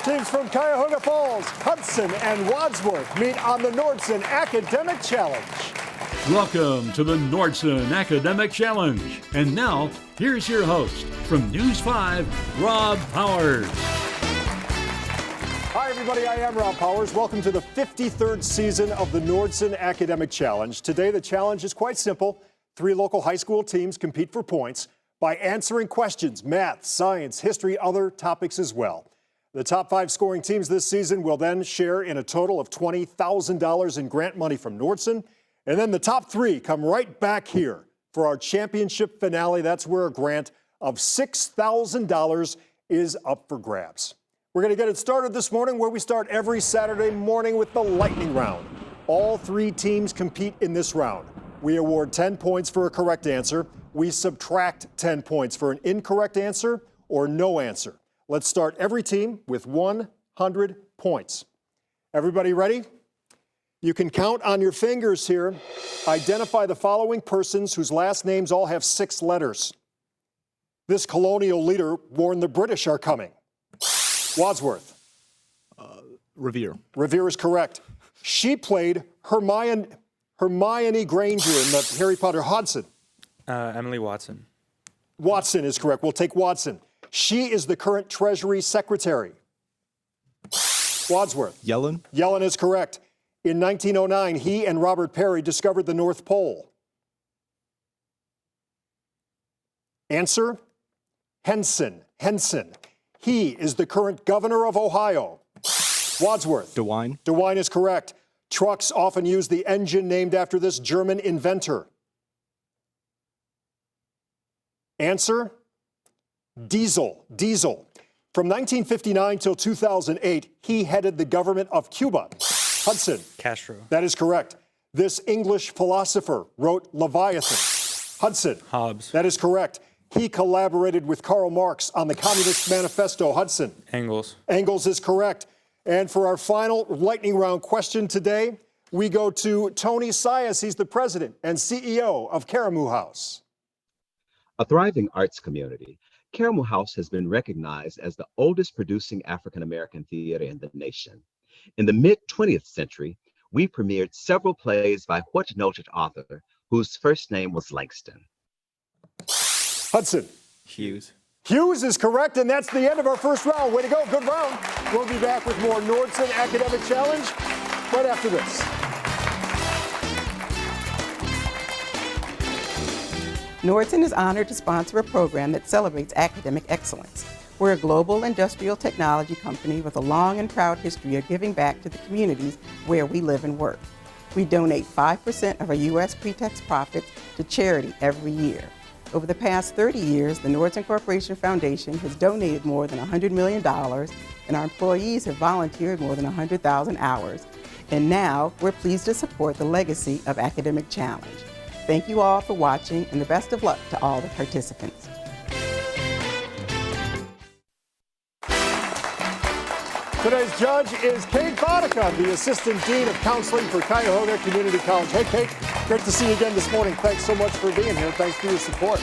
Teams from Cuyahoga Falls, Hudson, and Wadsworth meet on the Nordson Academic Challenge. Welcome to the Nordson Academic Challenge. And now, here's your host from News 5, Rob Powers. Hi, everybody. I am Rob Powers. Welcome to the 53rd season of the Nordson Academic Challenge. Today, the challenge is quite simple. 3 local high school teams compete for points by answering questions, math, science, history, other topics as well. The top 5 scoring teams this season will then share in a total of $20,000 in grant money from Nordson. And then the top 3 come right back here for our championship finale. That's where a grant of $6,000 is up for grabs. We're going to get it started this morning where we start every Saturday morning with the lightning round. All 3 teams compete in this round. We award 10 points for a correct answer. We subtract 10 points for an incorrect answer or no answer. Let's start every team with 100 points. Everybody ready? You can count on your fingers here. Identify the following persons whose last names all have 6 letters. This colonial leader warned the British are coming. Wadsworth. Revere. Revere is correct. She played Hermione Granger in the Harry Potter. Hudson. Emily Watson. Watson is correct. We'll take Watson. She is the current Treasury Secretary. Wadsworth. Yellen. Yellen is correct. In 1909, he and Robert Peary discovered the North Pole. Answer? Henson. Henson. He is the current governor of Ohio. Wadsworth. DeWine. DeWine is correct. Trucks often use the engine named after this German inventor. Answer? Diesel. Diesel. From 1959 till 2008, he headed the government of Cuba. Hudson. Castro. That is correct. This English philosopher wrote Leviathan. Hudson. Hobbes. That is correct. He collaborated with Karl Marx on the Communist Manifesto. Hudson. Engels. Engels is correct. And for our final lightning round question today, we go to Tony Sias. He's the president and CEO of Karamu House. A thriving arts community, Karamu House has been recognized as the oldest producing African-American theater in the nation. In the mid-20th century, we premiered several plays by what noted author whose first name was Langston? Hudson. Hughes. Hughes is correct, and that's the end of our first round. Way to go, good round. We'll be back with more Nordson Academic Challenge right after this. Nordson is honored to sponsor a program that celebrates academic excellence. We're a global industrial technology company with a long and proud history of giving back to the communities where we live and work. We donate 5% of our U.S. pre-tax profits to charity every year. Over the past 30 years, the Nordson Corporation Foundation has donated more than $100 million, and our employees have volunteered more than 100,000 hours. And now, we're pleased to support the legacy of Academic Challenge. Thank you all for watching, and the best of luck to all the participants. Today's judge is Kate Bodicka, the Assistant Dean of Counseling for Cuyahoga Community College. Hey, Kate, great to see you again this morning. Thanks so much for being here. Thanks for your support.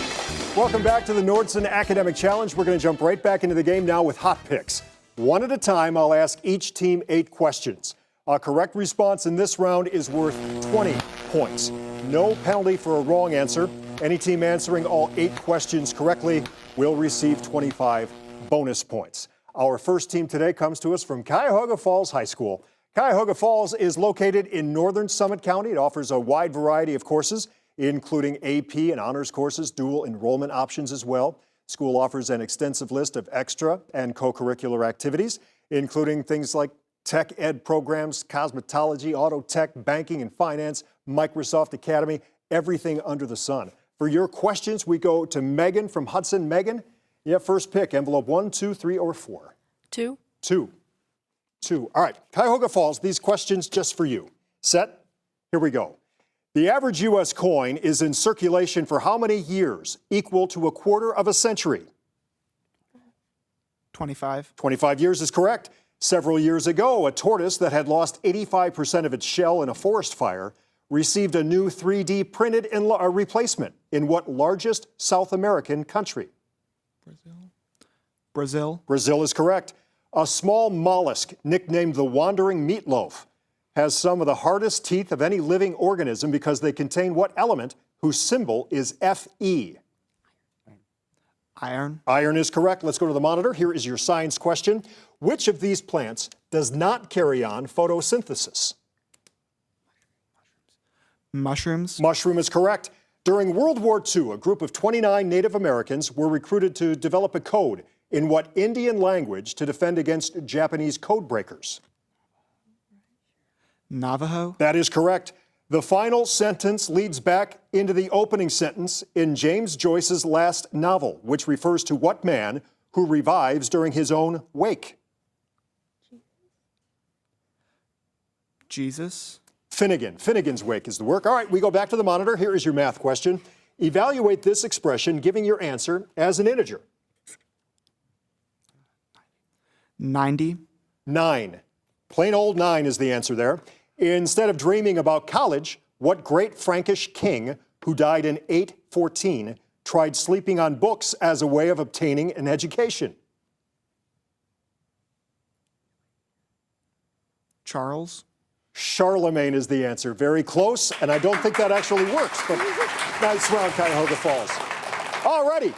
Welcome back to the Nordson Academic Challenge. We're going to jump right back into the game now with hot picks. One at a time, I'll ask each team 8 questions. A correct response in this round is worth 20 points. No penalty for a wrong answer. Any team answering all 8 questions correctly will receive 25 bonus points. Our first team today comes to us from Cuyahoga Falls High School. Cuyahoga Falls is located in northern Summit County. It offers a wide variety of courses, including AP and honors courses, dual enrollment options as well. School offers an extensive list of extra and co-curricular activities, including things like tech ed programs, cosmetology, auto tech, banking and finance, Microsoft Academy, everything under the sun. For your questions, we go to Megan from Hudson. Megan, you have first pick, envelope 1, 2, 3, or 4? 2. 2. 2. All right, Cuyahoga Falls, these questions just for you. Set? Here we go. The average U.S. coin is in circulation for how many years, equal to a quarter of a century? 25. 25 years is correct. Several years ago, a tortoise that had lost 85% of its shell in a forest fire received a new 3D printed replacement in what largest South American country? Brazil. Brazil is correct. A small mollusk nicknamed the wandering meatloaf has some of the hardest teeth of any living organism because they contain what element whose symbol is Fe? Iron. Iron is correct. Let's go to the monitor. Here is your science question. Which of these plants does not carry on photosynthesis? Mushrooms. Mushroom is correct. During World War II, a group of 29 Native Americans were recruited to develop a code in what Indian language to defend against Japanese code breakers? Navajo. That is correct. The final sentence leads back into the opening sentence in James Joyce's last novel, which refers to what man who revives during his own wake? Jesus. Finnegan. Finnegan's Wake is the work. All right, we go back to the monitor. Here is your math question. Evaluate this expression, giving your answer as an integer. 90. 9. Plain old 9 is the answer there. Instead of dreaming about college, what great Frankish king who died in 814 tried sleeping on books as a way of obtaining an education? Charles. Charlemagne is the answer. Very close, and I don't think that actually works, but nice round, Cuyahoga Falls. Alrighty,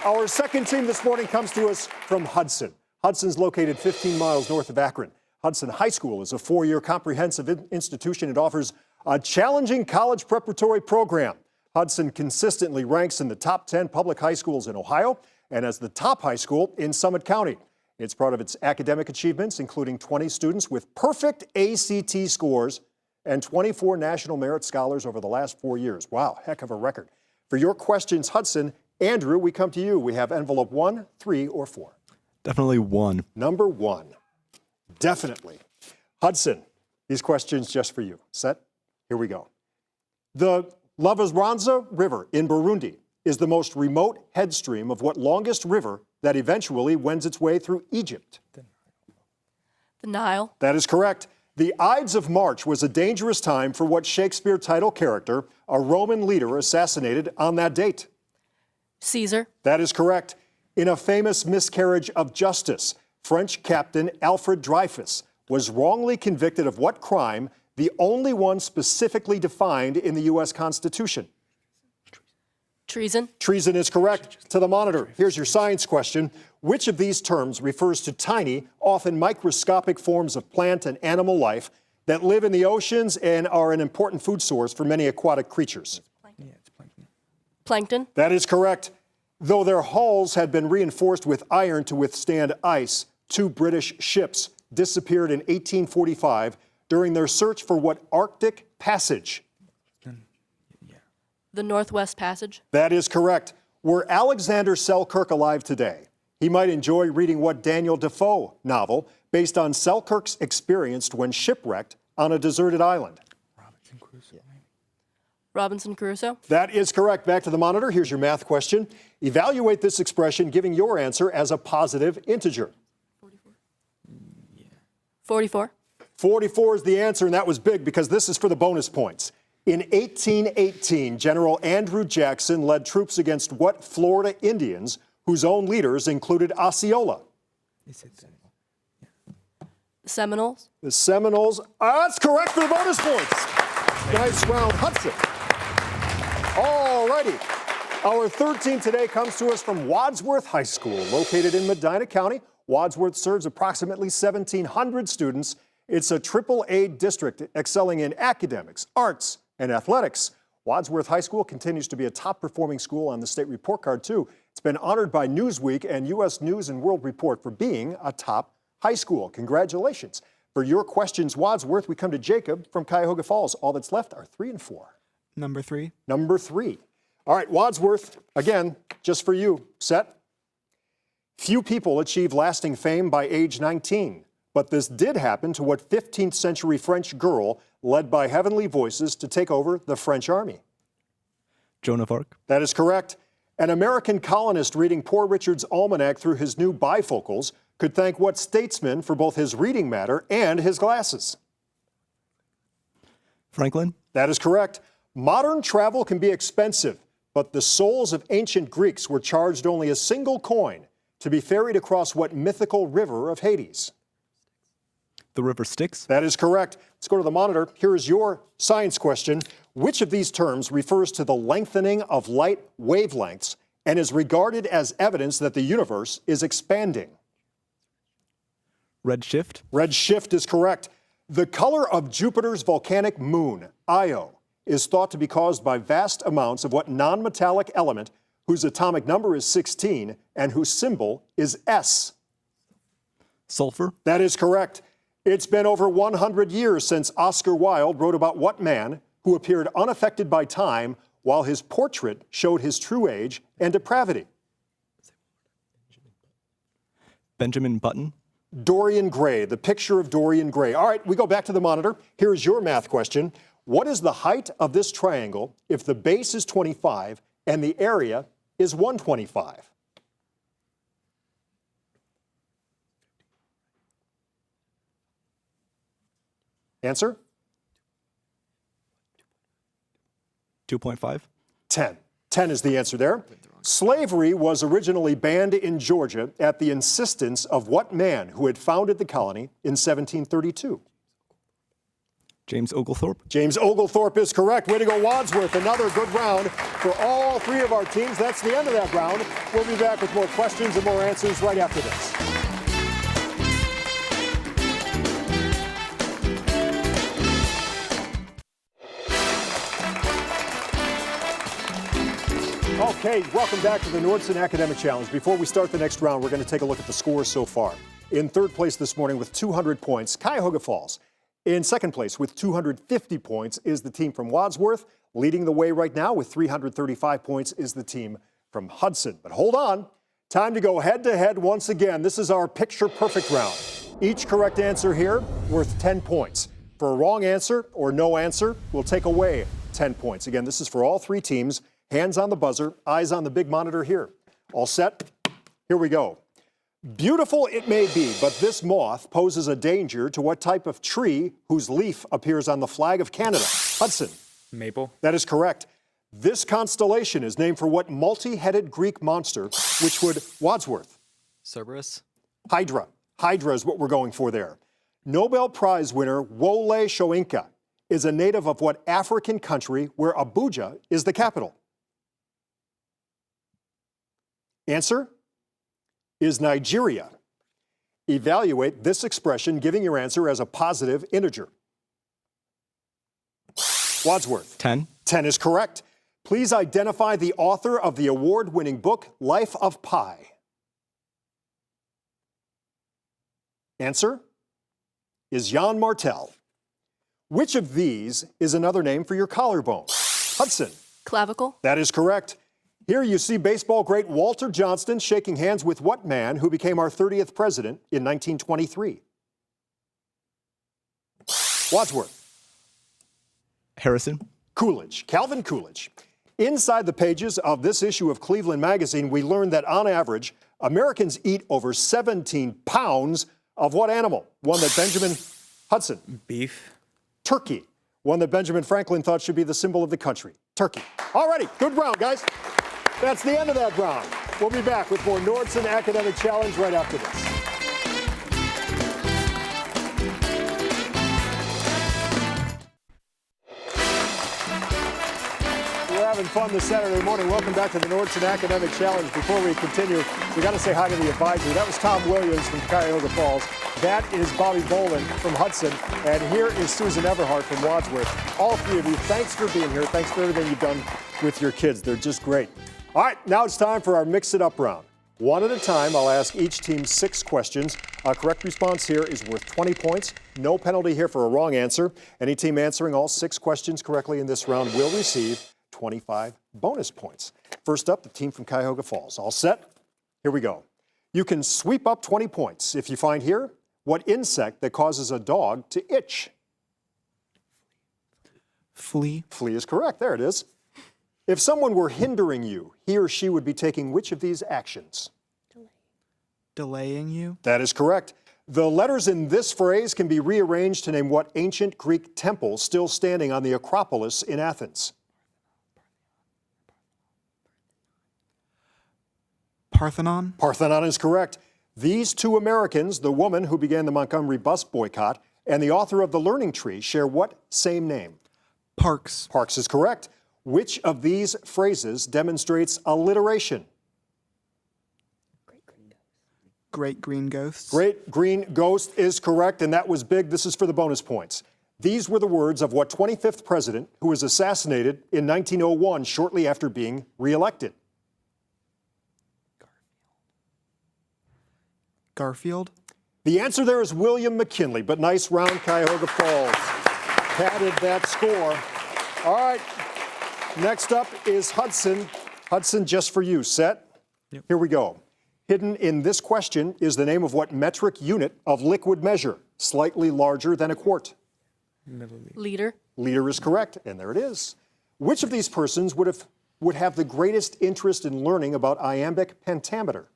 our second team this morning comes to us from Hudson. Hudson's located 15 miles north of Akron. Hudson High School is a 4-year comprehensive institution. It offers a challenging college preparatory program. Hudson consistently ranks in the top 10 public high schools in Ohio and as the top high school in Summit County. It's proud of its academic achievements, including 20 students with perfect ACT scores and 24 National Merit Scholars over the last 4 years. Wow, heck of a record. For your questions, Hudson, Andrew, we come to you. We have envelope 1, 3, or 4. Definitely 1. Number 1. Definitely. Hudson, these questions just for you. Set? Here we go. The Lavazranza River in Burundi is the most remote headstream of what longest river that eventually wends its way through Egypt? The Nile. That is correct. The Ides of March was a dangerous time for what Shakespeare title character, a Roman leader assassinated on that date? Caesar. That is correct. In a famous miscarriage of justice, French captain Alfred Dreyfus was wrongly convicted of what crime, the only one specifically defined in the U.S. Constitution? Treason. Treason is correct. To the monitor, here's your science question. Which of these terms refers to tiny, often microscopic forms of plant and animal life that live in the oceans and are an important food source for many aquatic creatures? Plankton. That is correct. Though their hulls had been reinforced with iron to withstand ice, 2 British ships disappeared in 1845 during their search for what Arctic passage? The Northwest Passage. That is correct. Were Alexander Selkirk alive today, he might enjoy reading what Daniel Defoe novel based on Selkirk's experience when shipwrecked on a deserted island? Robinson Crusoe. That is correct. Back to the monitor. Here's your math question. Evaluate this expression, giving your answer as a positive integer. 44. 44 is the answer, and that was big because this is for the bonus points. In 1818, General Andrew Jackson led troops against what Florida Indians whose own leaders included Osceola? The Seminoles. The Seminoles. That's correct for the bonus points. Nice round, Hudson. All righty. Our third team today comes to us from Wadsworth High School, located in Medina County. Wadsworth serves approximately 1,700 students. It's a AAA district excelling in academics, arts, and athletics. Wadsworth High School continues to be a top-performing school on the state report card, too. It's been honored by Newsweek and U.S. News and World Report for being a top high school. Congratulations. For your questions, Wadsworth, we come to Jacob from Cuyahoga Falls. All that's left are 3 and 4. Number 3. Number 3. All right, Wadsworth, again, just for you. Set. Few people achieve lasting fame by age 19. But this did happen to what 15th century French girl led by heavenly voices to take over the French army? Joan of Arc. That is correct. An American colonist reading Poor Richard's Almanac through his new bifocals could thank what statesman for both his reading matter and his glasses? Franklin. That is correct. Modern travel can be expensive, but the souls of ancient Greeks were charged only a single coin to be ferried across what mythical river of Hades? The river Styx. That is correct. Let's go to the monitor. Here is your science question. Which of these terms refers to the lengthening of light wavelengths and is regarded as evidence that the universe is expanding? Redshift. Redshift is correct. The color of Jupiter's volcanic moon, Io, is thought to be caused by vast amounts of what non-metallic element whose atomic number is 16 and whose symbol is S? Sulfur. That is correct. It's been over 100 years since Oscar Wilde wrote about what man who appeared unaffected by time while his portrait showed his true age and depravity? Benjamin Button. Dorian Gray, the picture of Dorian Gray. All right, we go back to the monitor. Here's your math question. What is the height of this triangle if the base is 25 and the area is 125? Answer? 2.5. 10. 10 is the answer there. Slavery was originally banned in Georgia at the insistence of what man who had founded the colony in 1732? James Oglethorpe. James Oglethorpe is correct. Way to go, Wadsworth. Another good round for all three of our teams. That's the end of that round. We'll be back with more questions and more answers right after this. Okay, welcome back to the Nordson Academic Challenge. Before we start the next round, we're going to take a look at the scores so far. In third place this morning with 200 points, Cuyahoga Falls. In second place with 250 points is the team from Wadsworth. Leading the way right now with 335 points is the team from Hudson. But hold on, time to go head-to-head once again. This is our picture-perfect round. Each correct answer here worth 10 points. For a wrong answer or no answer, we'll take away 10 points. Again, this is for all three teams. Hands on the buzzer, eyes on the big monitor here. All set? Here we go. Beautiful it may be, but this moth poses a danger to what type of tree whose leaf appears on the flag of Canada? Hudson. Maple. That is correct. This constellation is named for what multi-headed Greek monster, which would Wadsworth? Cerberus. Hydra. Hydra is what we're going for there. Nobel Prize winner Wole Soyinka is a native of what African country where Abuja is the capital? Answer is Nigeria. Evaluate this expression, giving your answer as a positive integer. Wadsworth. 10. 10 is correct. Please identify the author of the award-winning book, Life of Pi. Answer is Jan Martel. Which of these is another name for your collarbone? Hudson. Clavicle. That is correct. Here you see baseball great Walter Johnston shaking hands with what man who became our 30th president in 1923? Wadsworth. Harrison. Coolidge. Calvin Coolidge. Inside the pages of this issue of Cleveland Magazine, we learned that on average, Americans eat over 17 pounds of what animal? One that Benjamin Hudson. Beef. Turkey. One that Benjamin Franklin thought should be the symbol of the country. Turkey. All righty, good round, guys. That's the end of that round. We'll be back with more Nordson Academic Challenge right after this. We're having fun this Saturday morning. Welcome back to the Nordson Academic Challenge. Before we continue, we got to say hi to the advisor. That was Tom Williams from Cuyahoga Falls. That is Bobby Boland from Hudson. And here is Susan Everhart from Wadsworth. All three of you, thanks for being here. Thanks for everything you've done with your kids. They're just great. All right, now it's time for our Mix It Up round. One at a time, I'll ask each team 6 questions. A correct response here is worth 20 points. No penalty here for a wrong answer. Any team answering all 6 questions correctly in this round will receive 25 bonus points. First up, the team from Cuyahoga Falls. All set? Here we go. You can sweep up 20 points if you find here what insect that causes a dog to itch. Flea. Flea is correct. There it is. If someone were hindering you, he or she would be taking which of these actions? Delaying you. That is correct. The letters in this phrase can be rearranged to name what ancient Greek temple still standing on the Acropolis in Athens? Parthenon? Parthenon is correct. These two Americans, the woman who began the Montgomery bus boycott and the author of The Learning Tree, share what same name? Parks. Parks is correct. Which of these phrases demonstrates alliteration? Great Green Ghosts. Great Green Ghost is correct, and that was big. This is for the bonus points. These were the words of what 25th president who was assassinated in 1901 shortly after being reelected? Garfield. The answer there is William McKinley, but nice round, Cuyahoga Falls. Padded that score. All right, next up is Hudson. Hudson, just for you. Set? Yep. Here we go. Hidden in this question is the name of what metric unit of liquid measure, slightly larger than a quart? Liter. Liter is correct, and there it is. Which of these persons would have the greatest interest in learning about iambic pentameter?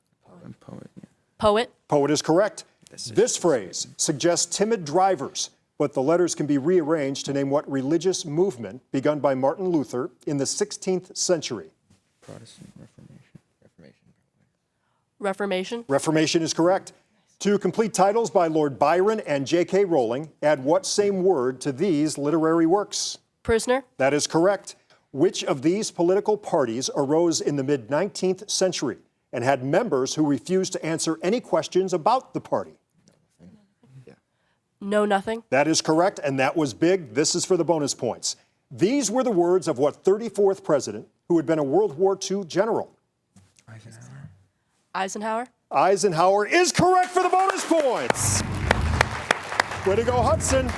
Poet. Yeah. Poet. Poet is correct. This phrase suggests timid drivers, but the letters can be rearranged to name what religious movement begun by Martin Luther in the 16th century? Protestant Reformation. Reformation. Reformation is correct. Two complete titles by Lord Byron and J.K. Rowling add what same word to these literary works? Prisoner. That is correct. Which of these political parties arose in the mid-19th century and had members who refused to answer any questions about the party? Know nothing. That is correct, and that was big. This is for the bonus points. These were the words of what 34th president who had been a World War II general? Eisenhower. Eisenhower is correct for the bonus points. Way to go, Hudson.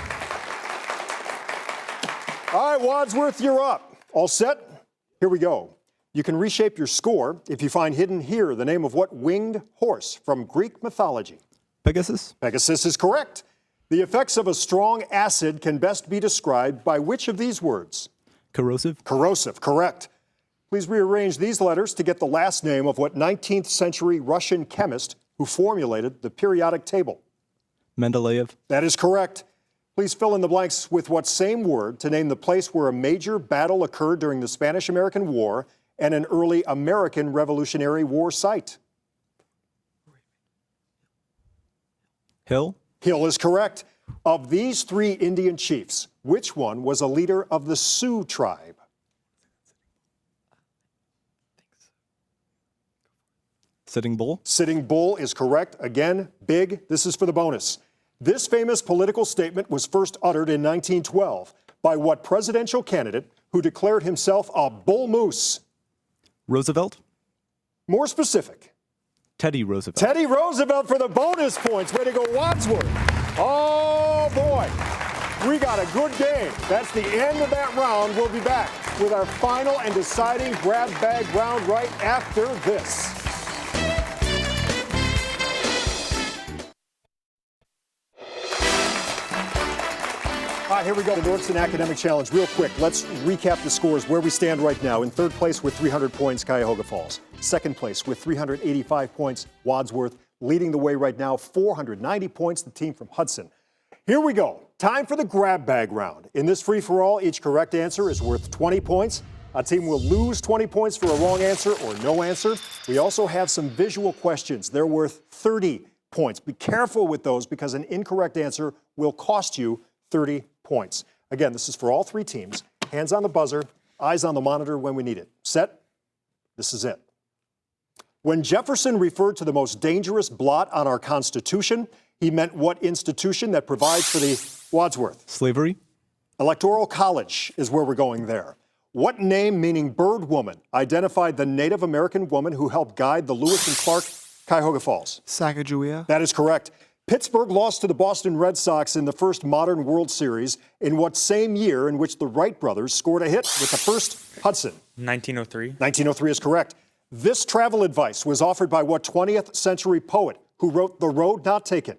All right, Wadsworth, you're up. All set? Here we go. You can reshape your score if you find hidden here the name of what winged horse from Greek mythology? Pegasus. Pegasus is correct. The effects of a strong acid can best be described by which of these words? Corrosive. Corrosive, correct. Please rearrange these letters to get the last name of what 19th century Russian chemist who formulated the periodic table? Mendeleev. That is correct. Please fill in the blanks with what same word to name the place where a major battle occurred during the Spanish-American War and an early American Revolutionary War site? Hill. Hill is correct. Of these three Indian chiefs, which one was a leader of the Sioux tribe? Sitting Bull. Sitting Bull is correct. Again, big. This is for the bonus. This famous political statement was first uttered in 1912 by what presidential candidate who declared himself a bull moose? Roosevelt. More specific. Teddy Roosevelt. Teddy Roosevelt for the bonus points. Way to go, Wadsworth. Oh, boy. We got a good game. That's the end of that round. We'll be back with our final and deciding grab bag round right after this. All right, here we go, the Nordson Academic Challenge. Real quick, let's recap the scores, where we stand right now. In third place with 300 points, Cuyahoga Falls. Second place with 385 points, Wadsworth. Leading the way right now, 490 points, the team from Hudson. Here we go. Time for the grab bag round. In this free-for-all, each correct answer is worth 20 points. A team will lose 20 points for a wrong answer or no answer. We also have some visual questions. They're worth 30 points. Be careful with those because an incorrect answer will cost you 30 points. Again, this is for all three teams. Hands on the buzzer, eyes on the monitor when we need it. Set? This is it. When Jefferson referred to the most dangerous blot on our Constitution, he meant what institution that provides for the Wadsworth? Slavery. Electoral College is where we're going there. What name meaning bird woman identified the Native American woman who helped guide the Lewis and Clark Cuyahoga Falls? Sacagawea. That is correct. Pittsburgh lost to the Boston Red Sox in the first modern World Series in what same year in which the Wright brothers scored a hit with the first Hudson? 1903. 1903 is correct. This travel advice was offered by what 20th century poet who wrote The Road Not Taken?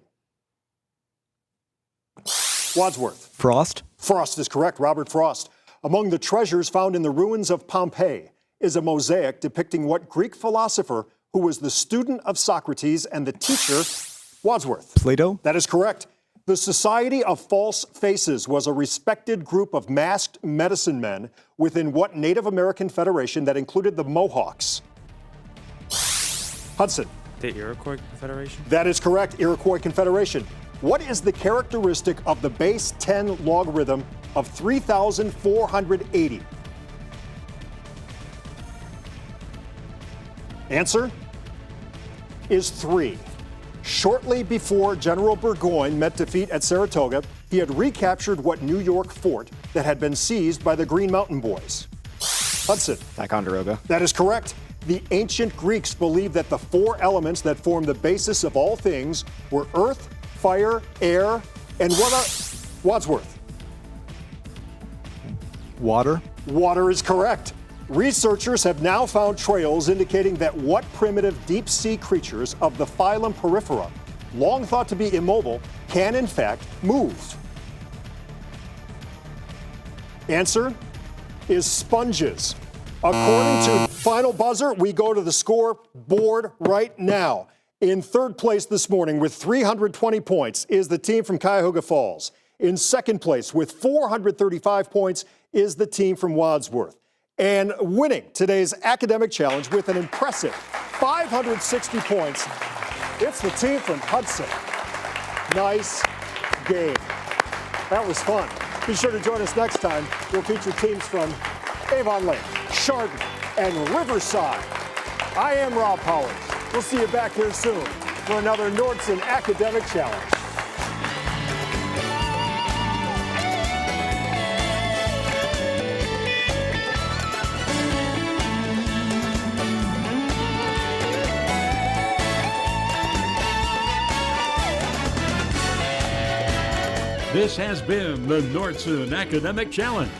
Wadsworth. Frost. Frost is correct, Robert Frost. Among the treasures found in the ruins of Pompeii is a mosaic depicting what Greek philosopher who was the student of Socrates and the teacher? Wadsworth. Plato. That is correct. The Society of False Faces was a respected group of masked medicine men within what Native American federation that included the Mohawks? Hudson. The Iroquois Confederation. That is correct, Iroquois Confederation. What is the characteristic of the base 10 logarithm of 3,480? Answer is 3. Shortly before General Burgoyne met defeat at Saratoga, he had recaptured what New York fort that had been seized by the Green Mountain Boys? Hudson. Ticonderoga. That is correct. The ancient Greeks believed that the 4 elements that form the basis of all things were earth, fire, air, and Wadsworth. Water. Water is correct. Researchers have now found trails indicating that what primitive deep-sea creatures of the phylum Porifera, long thought to be immobile, can in fact move? Answer is sponges. According to Final Buzzer, we go to the scoreboard right now. In third place this morning with 320 points is the team from Cuyahoga Falls. In second place with 435 points is the team from Wadsworth. And winning today's academic challenge with an impressive 560 points, it's the team from Hudson. Nice game. That was fun. Be sure to join us next time. We'll feature teams from Avon Lake, Chardon, and Riverside. I am Rob Powers. We'll see you back here soon for another Nordson Academic Challenge. This has been the Nordson Academic Challenge.